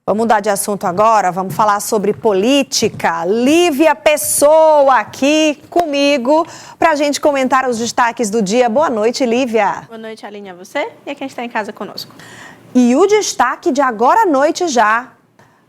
Vamos mudar de assunto agora, vamos falar sobre política. Lívia Pessoa aqui comigo para a gente comentar os destaques do dia. Boa noite, Lívia. Boa noite, Aline, a você e a quem está em casa conosco. E o destaque de agora à noite já,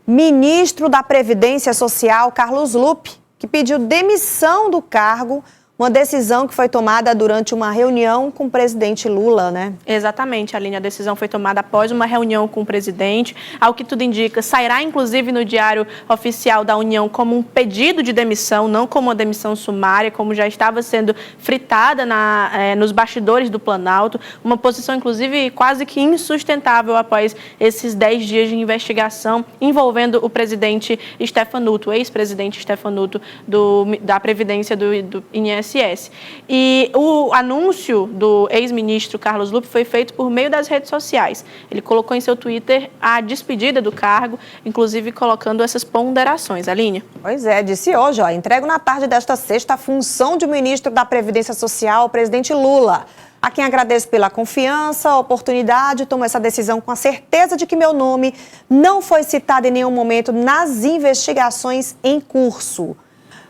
ministro da Previdência Social, Carlos Lupe, que pediu demissão do cargo, uma decisão que foi tomada durante uma reunião com o presidente Lula, né? Exatamente, Aline. A decisão foi tomada após uma reunião com o presidente. Ao que tudo indica, sairá inclusive no Diário Oficial da União como um pedido de demissão, não como uma demissão sumária, como já estava sendo fritada nos bastidores do Planalto. Uma posição, inclusive, quase que insustentável após esses 10 dias de investigação envolvendo o presidente Stefanuto, o ex-presidente Stefanuto da Previdência do INSS. E o anúncio do ex-ministro Carlos Lupe foi feito por meio das redes sociais. Ele colocou em seu Twitter a despedida do cargo, inclusive colocando essas ponderações. Aline? Pois é, disse hoje, entrego na tarde desta sexta a função de ministro da Previdência Social ao presidente Lula. A quem agradeço pela confiança, a oportunidade, tomo essa decisão com a certeza de que meu nome não foi citado em nenhum momento nas investigações em curso.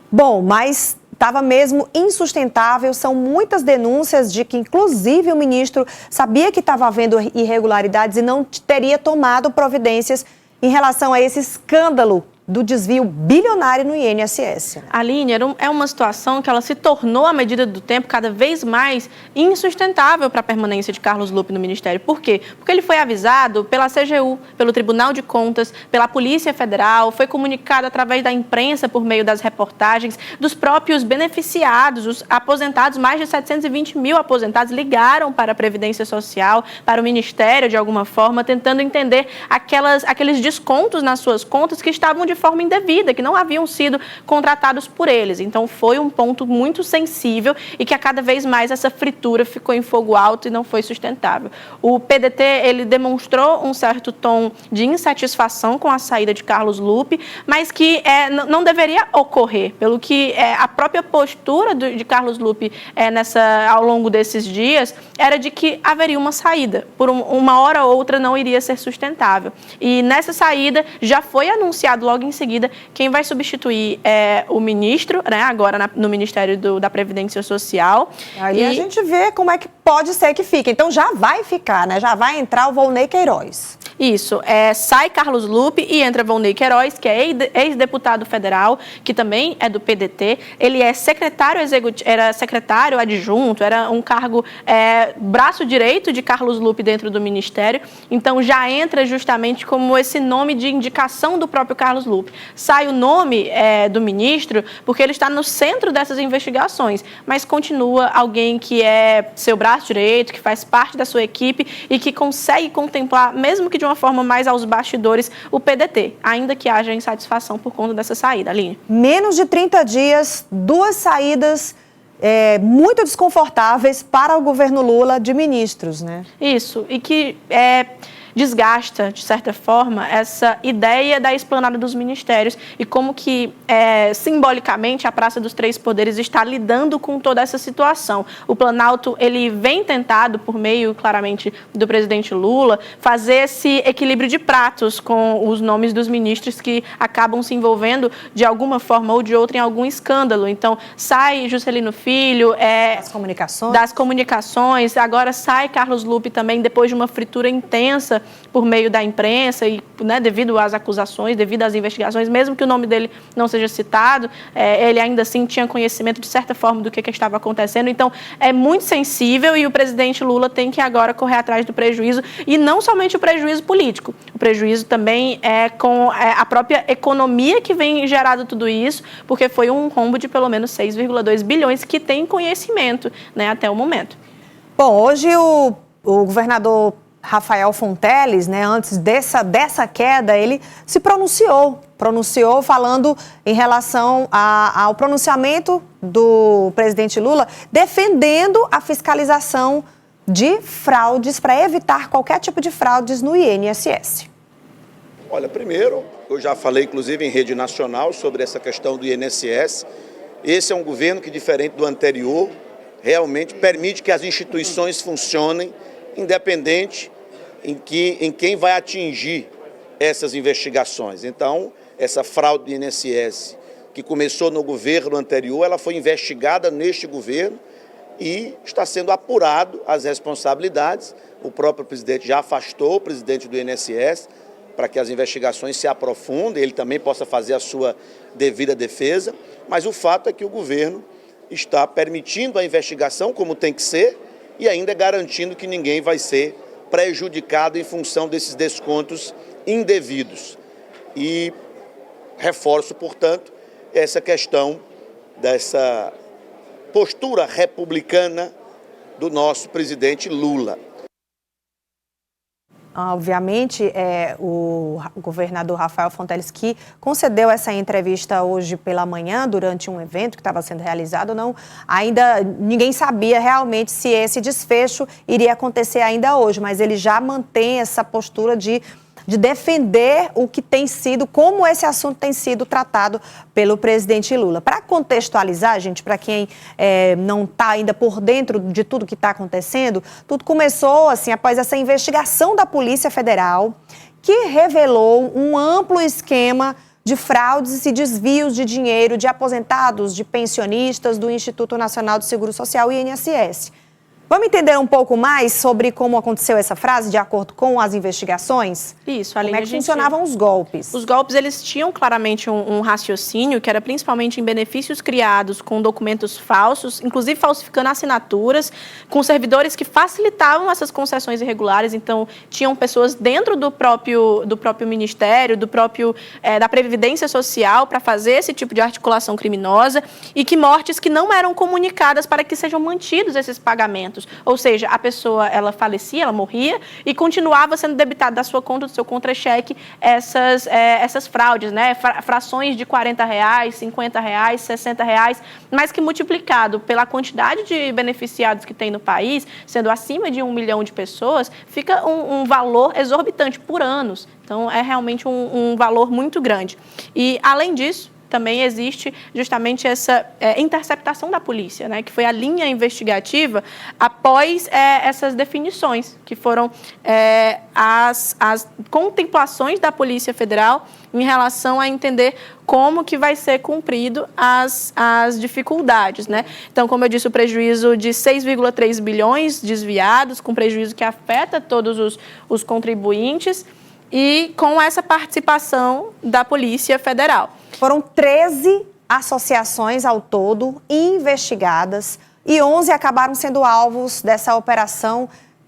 Bom, mas estava mesmo insustentável, são muitas denúncias de que, inclusive, o ministro sabia que estava havendo irregularidades e não teria tomado providências em relação a esse escândalo do desvio bilionário no INSS. Aline, é uma situação que ela se tornou, à medida do tempo, cada vez mais insustentável para a permanência de Carlos Lupe no Ministério. Por quê? Porque ele foi avisado pela CGU, pelo Tribunal de Contas, pela Polícia Federal, foi comunicado através da imprensa por meio das reportagens, dos próprios beneficiados, os aposentados, mais de 720 mil aposentados ligaram para a Previdência Social, para o Ministério, de alguma forma, tentando entender aqueles descontos nas suas contas que estavam de forma indevida, que não haviam sido contratados por eles. Então, foi um ponto muito sensível e que a cada vez mais essa fritura ficou em fogo alto e não foi sustentável. O PDT, ele demonstrou um certo tom de insatisfação com a saída de Carlos Lupe, mas que não deveria ocorrer, pelo que a própria postura de Carlos Lupe ao longo desses dias era de que haveria uma saída. Por uma hora ou outra não iria ser sustentável. E nessa saída já foi anunciado logo em seguida quem vai substituir o ministro, né, agora no Ministério da Previdência Social. Aí a gente vê como é que pode ser que fique. Então já vai ficar, né? Já vai entrar o Volney Queiroz. Isso, sai Carlos Lupe e entra Volney Queiroz, que é ex-deputado federal, que também é do PDT. Ele é secretário executivo, era secretário adjunto, era um cargo braço direito de Carlos Lupe dentro do Ministério. Então já entra justamente como esse nome de indicação do próprio Carlos Lupe. Sai o nome do ministro porque ele está no centro dessas investigações, mas continua alguém que é seu braço direito, que faz parte da sua equipe e que consegue contemplar, mesmo que de uma forma mais aos bastidores, o PDT, ainda que haja insatisfação por conta dessa saída. Aline? Menos de 30 dias, 2 saídas muito desconfortáveis para o governo Lula de ministros, né? Isso, e que desgasta, de certa forma, essa ideia da esplanada dos ministérios e como que, simbolicamente, a Praça dos Três Poderes está lidando com toda essa situação. O Planalto, ele vem tentado, por meio, claramente, do presidente Lula, fazer esse equilíbrio de pratos com os nomes dos ministros que acabam se envolvendo, de alguma forma ou de outra, em algum escândalo. Então, sai Juscelino Filho, das comunicações, agora sai Carlos Lupe também, depois de uma fritura intensa por meio da imprensa e, né, devido às acusações, devido às investigações, mesmo que o nome dele não seja citado, ele ainda assim tinha conhecimento de certa forma do que estava acontecendo. Então, é muito sensível e o presidente Lula tem que agora correr atrás do prejuízo e não somente o prejuízo político, o prejuízo também com a própria economia que vem gerado tudo isso, porque foi um rombo de pelo menos 6,2 bilhões que tem conhecimento, né, até o momento. Bom, hoje o governador Rafael Fonteles, né, antes dessa queda, ele se pronunciou falando em relação ao pronunciamento do presidente Lula, defendendo a fiscalização de fraudes para evitar qualquer tipo de fraudes no INSS. Olha, primeiro, eu já falei inclusive em rede nacional sobre essa questão do INSS. Esse é um governo que, diferente do anterior, realmente permite que as instituições funcionem independente em quem vai atingir essas investigações. Então, essa fraude do INSS, que começou no governo anterior, ela foi investigada neste governo e está sendo apurado as responsabilidades. O próprio presidente já afastou o presidente do INSS para que as investigações se aprofundem, ele também possa fazer a sua devida defesa, mas o fato é que o governo está permitindo a investigação como tem que ser e ainda garantindo que ninguém vai ser prejudicado em função desses descontos indevidos. E reforço, portanto, essa questão dessa postura republicana do nosso presidente Lula. Obviamente, o governador Rafael Fonteles, que concedeu essa entrevista hoje pela manhã, durante um evento que estava sendo realizado, ainda ninguém sabia realmente se esse desfecho iria acontecer ainda hoje, mas ele já mantém essa postura de defender o que tem sido, como esse assunto tem sido tratado pelo presidente Lula. Para contextualizar, gente, para quem não está ainda por dentro de tudo que está acontecendo, tudo começou assim após essa investigação da Polícia Federal, que revelou um amplo esquema de fraudes e desvios de dinheiro de aposentados, de pensionistas do Instituto Nacional do Seguro Social, INSS. Vamos entender um pouco mais sobre como aconteceu essa frase, de acordo com as investigações? Isso, Aline, como é que funcionavam os golpes? Os golpes, eles tinham claramente um raciocínio, que era principalmente em benefícios criados com documentos falsos, inclusive falsificando assinaturas, com servidores que facilitavam essas concessões irregulares. Então, tinham pessoas dentro do próprio Ministério, da Previdência Social, para fazer esse tipo de articulação criminosa, e que mortes que não eram comunicadas para que sejam mantidos esses pagamentos. Ou seja, a pessoa, ela falecia, ela morria e continuava sendo debitada da sua conta, do seu contra-cheque, essas fraudes, né? Frações de R$40, R$50, R$60, mas que multiplicado pela quantidade de beneficiados que tem no país, sendo acima de 1 milhão de pessoas, fica um valor exorbitante por anos. Então, é realmente um valor muito grande. E, além disso, também existe justamente essa interceptação da polícia, né, que foi a linha investigativa após essas definições, que foram as contemplações da Polícia Federal em relação a entender como que vai ser cumprido as dificuldades, né? Então, como eu disse, o prejuízo de 6,3 bilhões desviados, com prejuízo que afeta todos os contribuintes, e com essa participação da Polícia Federal. Foram 13 associações ao todo investigadas e 11 acabaram sendo alvos dessa operação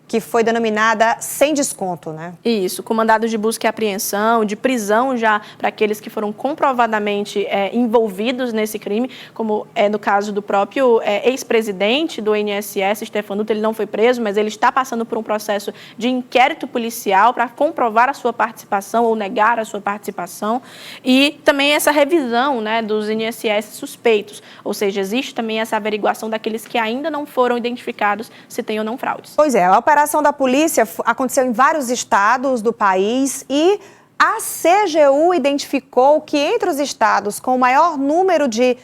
que foi denominada sem desconto, né? Isso, com mandados de busca e apreensão, de prisão já para aqueles que foram comprovadamente envolvidos nesse crime, como é no caso do próprio ex-presidente do INSS, Stefano Nutti. Ele não foi preso, mas ele está passando por um processo de inquérito policial para comprovar a sua participação ou negar a sua participação. E também essa revisão, né, dos INSS suspeitos, ou seja, existe também essa averiguação daqueles que ainda não foram identificados se tem ou não fraudes. Pois é, a operação da polícia aconteceu em vários estados do país e a CGU identificou que entre os estados com o maior número de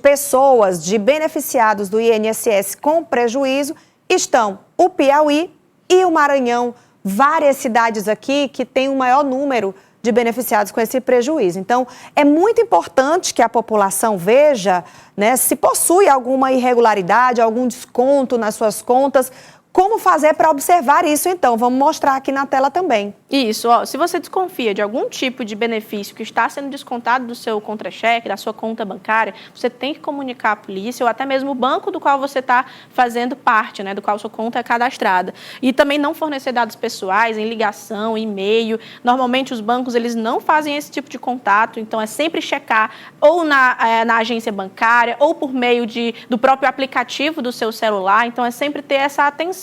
pessoas, de beneficiados do INSS com prejuízo, estão o Piauí e o Maranhão. Várias cidades aqui que têm o maior número de beneficiados com esse prejuízo. Então, é muito importante que a população veja, né, se possui alguma irregularidade, algum desconto nas suas contas. Como fazer para observar isso, então? Vamos mostrar aqui na tela também. Isso, se você desconfia de algum tipo de benefício que está sendo descontado do seu contra-cheque, da sua conta bancária, você tem que comunicar à polícia ou até mesmo o banco do qual você está fazendo parte, né, do qual sua conta é cadastrada. E também não fornecer dados pessoais em ligação, e-mail. Normalmente os bancos, eles não fazem esse tipo de contato, então é sempre checar ou na agência bancária ou por meio do próprio aplicativo do seu celular. Então é sempre ter essa atenção.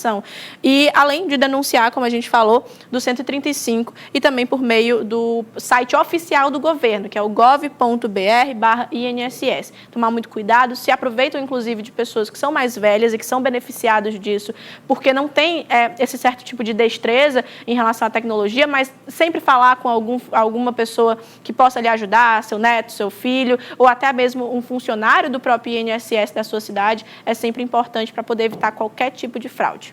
E além de denunciar, como a gente falou, do 135 e também por meio do site oficial do governo, que é o gov.br/INSS. Tomar muito cuidado, se aproveitam inclusive de pessoas que são mais velhas e que são beneficiados disso, porque não tem esse certo tipo de destreza em relação à tecnologia, mas sempre falar com alguma pessoa que possa lhe ajudar, seu neto, seu filho, ou até mesmo um funcionário do próprio INSS da sua cidade, é sempre importante para poder evitar qualquer tipo de fraude.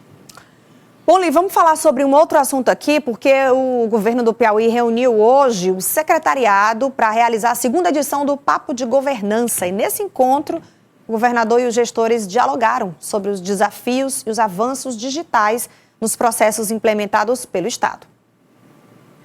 Bom, Li, vamos falar sobre um outro assunto aqui, porque o governo do Piauí reuniu hoje o secretariado para realizar a segunda edição do Papo de Governança. E nesse encontro, o governador e os gestores dialogaram sobre os desafios e os avanços digitais nos processos implementados pelo Estado.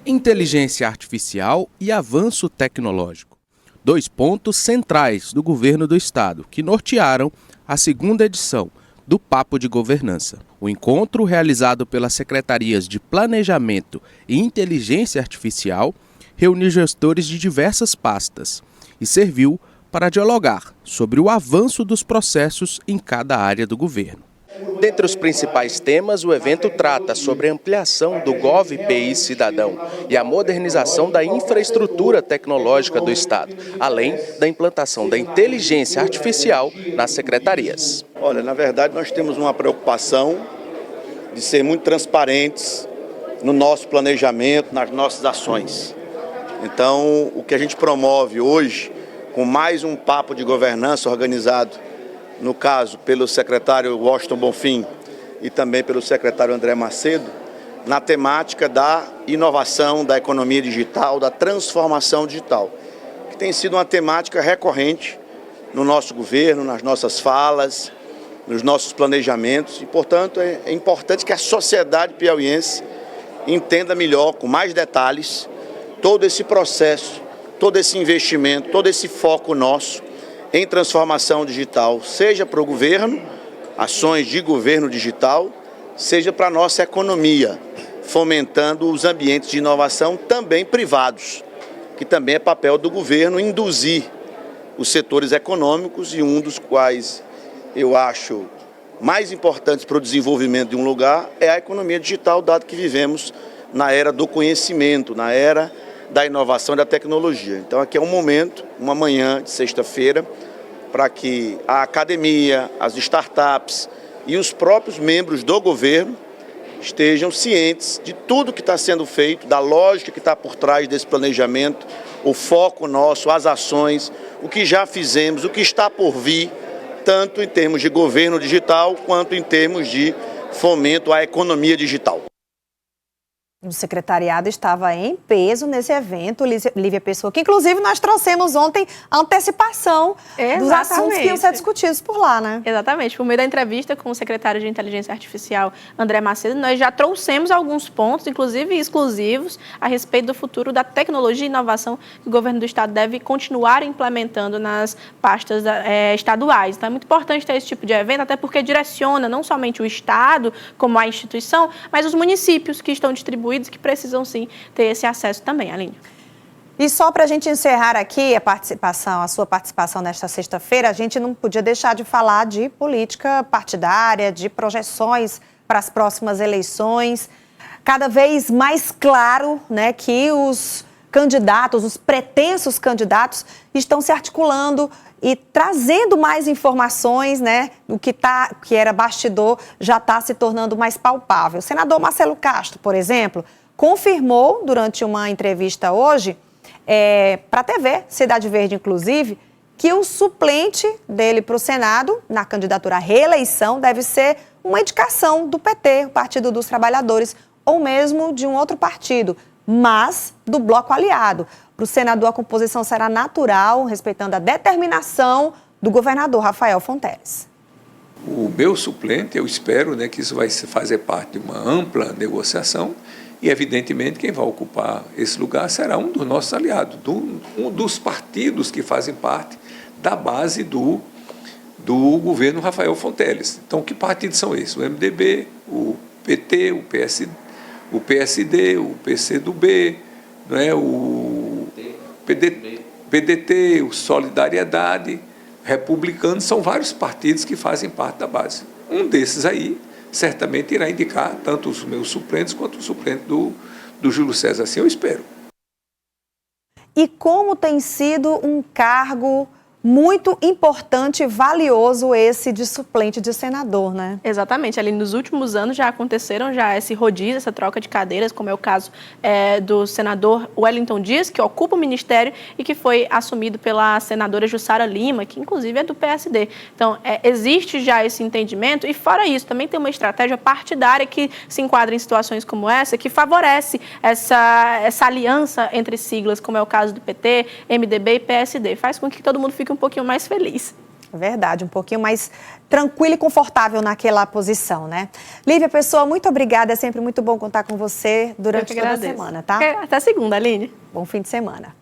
Inteligência artificial e avanço tecnológico. 2 pontos centrais do governo do Estado, que nortearam a segunda edição do Papo de Governança. O encontro, realizado pelas Secretarias de Planejamento e Inteligência Artificial, reuniu gestores de diversas pastas e serviu para dialogar sobre o avanço dos processos em cada área do governo. Dentre os principais temas, o evento trata sobre a ampliação do GovPI Cidadão e a modernização da infraestrutura tecnológica do Estado, além da implantação da inteligência artificial nas secretarias. Olha, na verdade, nós temos uma preocupação de ser muito transparentes no nosso planejamento, nas nossas ações. Então, o que a gente promove hoje, com mais um papo de governança organizado, no caso, pelo secretário Washington Bonfim e também pelo secretário André Macedo, na temática da inovação, da economia digital, da transformação digital, que tem sido uma temática recorrente no nosso governo, nas nossas falas, nos nossos planejamentos. E, portanto, é importante que a sociedade piauiense entenda melhor, com mais detalhes, todo esse processo, todo esse investimento, todo esse foco nosso em transformação digital, seja para o governo, ações de governo digital, seja para a nossa economia, fomentando os ambientes de inovação também privados, que também é papel do governo induzir os setores econômicos, e um dos quais eu acho mais importantes para o desenvolvimento de um lugar é a economia digital, dado que vivemos na era do conhecimento, na era da inovação e da tecnologia. Então aqui é um momento, uma manhã de sexta-feira, para que a academia, as startups e os próprios membros do governo estejam cientes de tudo que está sendo feito, da lógica que está por trás desse planejamento, o foco nosso, as ações, o que já fizemos, o que está por vir, tanto em termos de governo digital, quanto em termos de fomento à economia digital. O secretariado estava em peso nesse evento, Lívia Pessoa, que inclusive nós trouxemos ontem a antecipação dos assuntos que iam ser discutidos por lá, né? Exatamente. Por meio da entrevista com o secretário de Inteligência Artificial, André Macedo, nós já trouxemos alguns pontos, inclusive exclusivos, a respeito do futuro da tecnologia e inovação que o governo do Estado deve continuar implementando nas pastas estaduais. Então é muito importante ter esse tipo de evento, até porque direciona não somente o Estado como a instituição, mas os municípios que estão distribuindo, que precisam sim ter esse acesso também, Aline. E só para a gente encerrar aqui a sua participação nesta sexta-feira, a gente não podia deixar de falar de política partidária, de projeções para as próximas eleições. Cada vez mais claro, né, que os candidatos, os pretensos candidatos, estão se articulando e trazendo mais informações, né? O que era bastidor já está se tornando mais palpável. O senador Marcelo Castro, por exemplo, confirmou durante uma entrevista hoje, para a TV Cidade Verde, inclusive, que o suplente dele para o Senado, na candidatura à reeleição, deve ser uma indicação do PT, o Partido dos Trabalhadores, ou mesmo de um outro partido, mas do bloco aliado. Para o senador, a composição será natural, respeitando a determinação do governador Rafael Fonteles. O meu suplente, eu espero, né, que isso vai fazer parte de uma ampla negociação e, evidentemente, quem vai ocupar esse lugar será um dos nossos aliados, um dos partidos que fazem parte da base do governo Rafael Fonteles. Então, que partidos são esses? O MDB, o PT, o PSD, o PCdoB, não é? O PDT, o Solidariedade, Republicanos, são vários partidos que fazem parte da base. Um desses aí certamente irá indicar tanto os meus suplentes quanto o suplente do Júlio César, assim eu espero. E como tem sido um cargo muito importante e valioso esse de suplente de senador, né? Exatamente. Ali nos últimos anos já aconteceram esse rodízio, essa troca de cadeiras, como é o caso do senador Wellington Dias, que ocupa o ministério e que foi assumido pela senadora Jussara Lima, que inclusive é do PSD. Então, existe já esse entendimento e, fora isso, também tem uma estratégia partidária que se enquadra em situações como essa, que favorece essa aliança entre siglas, como é o caso do PT, MDB e PSD. Faz com que todo mundo fique um pouquinho mais feliz. Verdade, um pouquinho mais tranquilo e confortável naquela posição, né? Lívia Pessoa, muito obrigada, é sempre muito bom contar com você durante toda a semana, tá? Até segunda, Aline. Bom fim de semana.